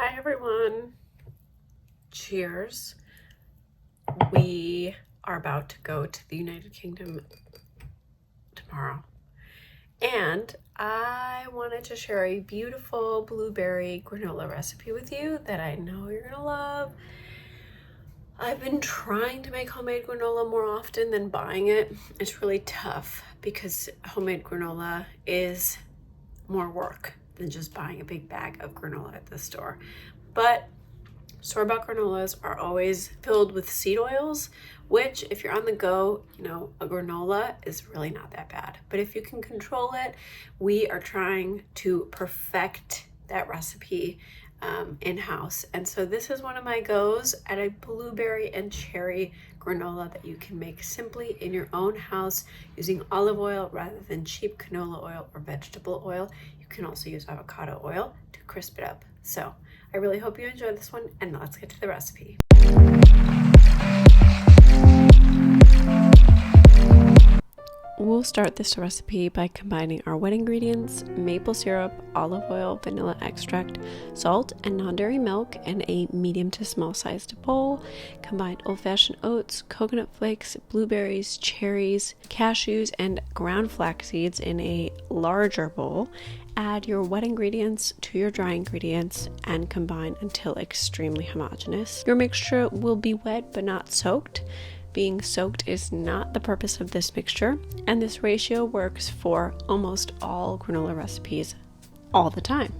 Hi everyone. Cheers. We are about to go to the United Kingdom tomorrow. And I wanted to share a beautiful blueberry granola recipe with you that I know you're gonna love. I've been trying to make homemade granola more often than buying it. It's really tough because homemade granola is more work than just buying a big bag of granola at the store. But store-bought granolas are always filled with seed oils, which if you're on the go, a granola is really not that bad. But if you can control it, we are trying to perfect that recipe in-house. And so this is one of my goes at a blueberry and cherry granola that you can make simply in your own house using olive oil rather than cheap canola oil or vegetable oil. You can also use avocado oil to crisp it up. So I really hope you enjoy this one, and let's get to the recipe. We'll start this recipe by combining our wet ingredients: maple syrup, olive oil, vanilla extract, salt, and non-dairy milk in a medium to small sized bowl. Combine old-fashioned oats, coconut flakes, blueberries, cherries, cashews, and ground flax seeds in a larger bowl. Add your wet ingredients to your dry ingredients and combine until extremely homogeneous. Your mixture will be wet but not soaked. Being soaked is not the purpose of this mixture, and this ratio works for almost all granola recipes all the time.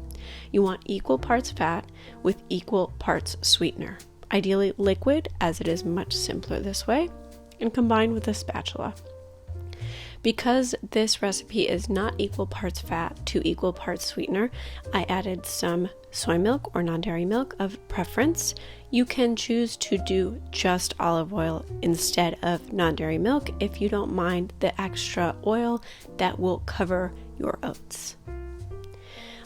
You want equal parts fat with equal parts sweetener, ideally liquid, as it is much simpler this way, and combine with a spatula. Because this recipe is not equal parts fat to equal parts sweetener, I added some soy milk or non-dairy milk of preference. You can choose to do just olive oil instead of non-dairy milk if you don't mind the extra oil that will cover your oats.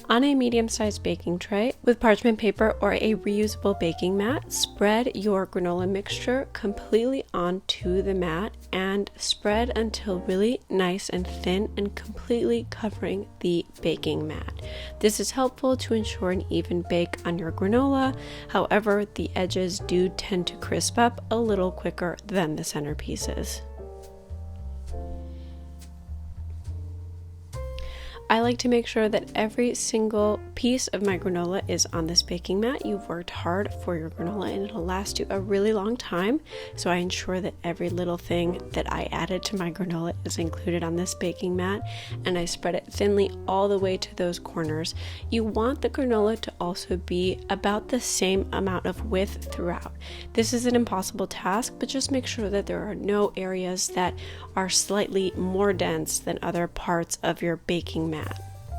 On a medium-sized baking tray with parchment paper or a reusable baking mat, spread your granola mixture completely onto the mat and spread until really nice and thin and completely covering the baking mat. This is helpful to ensure an even bake on your granola. However, the edges do tend to crisp up a little quicker than the center pieces. I like to make sure that every single piece of my granola is on this baking mat. You've worked hard for your granola and it'll last you a really long time. So I ensure that every little thing that I added to my granola is included on this baking mat, and I spread it thinly all the way to those corners. You want the granola to also be about the same amount of width throughout. This is an impossible task, but just make sure that there are no areas that are slightly more dense than other parts of your baking mat.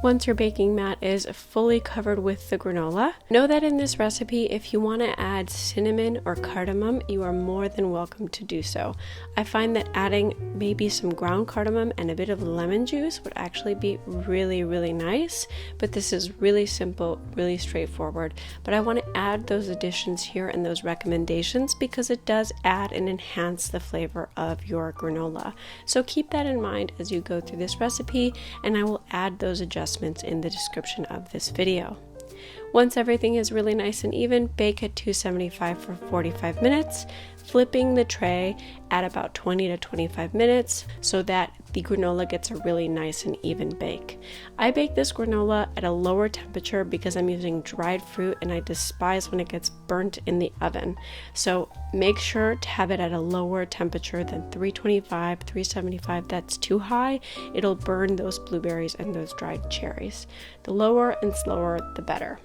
Once your baking mat is fully covered with the granola, know that in this recipe, if you want to add cinnamon or cardamom, you are more than welcome to do so. I find that adding maybe some ground cardamom and a bit of lemon juice would actually be really, really nice, but this is really simple, really straightforward. But I want to add those additions here and those recommendations because it does add and enhance the flavor of your granola. So keep that in mind as you go through this recipe, and I will add those adjustments in the description of this video. Once everything is really nice and even, bake at 275 for 45 minutes, flipping the tray at about 20 to 25 minutes so that the granola gets a really nice and even bake. I bake this granola at a lower temperature because I'm using dried fruit and I despise when it gets burnt in the oven. So make sure to have it at a lower temperature than 325, 375. That's too high. It'll burn those blueberries and those dried cherries. The lower and slower, the better.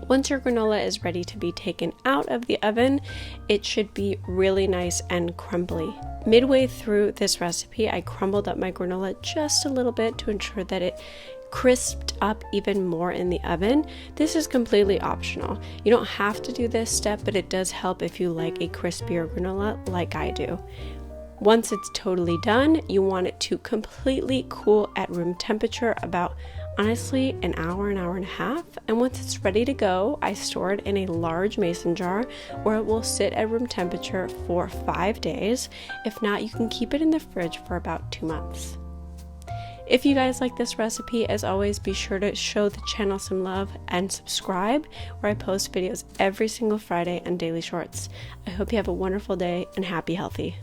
Once your granola is ready to be taken out of the oven, it should be really nice and crumbly. Midway through this recipe, I crumbled up my granola just a little bit to ensure that it crisped up even more in the oven. This is completely optional. You don't have to do this step, but it does help if you like a crispier granola like I do. Once it's totally done, you want it to completely cool at room temperature, about honestly an hour and a half. And once it's ready to go, I store it in a large mason jar where it will sit at room temperature for 5 days. If not, you can keep it in the fridge for about 2 months. If you guys like this recipe, as always, be sure to show the channel some love and subscribe, where I post videos every single Friday and daily shorts. I hope you have a wonderful day and happy healthy.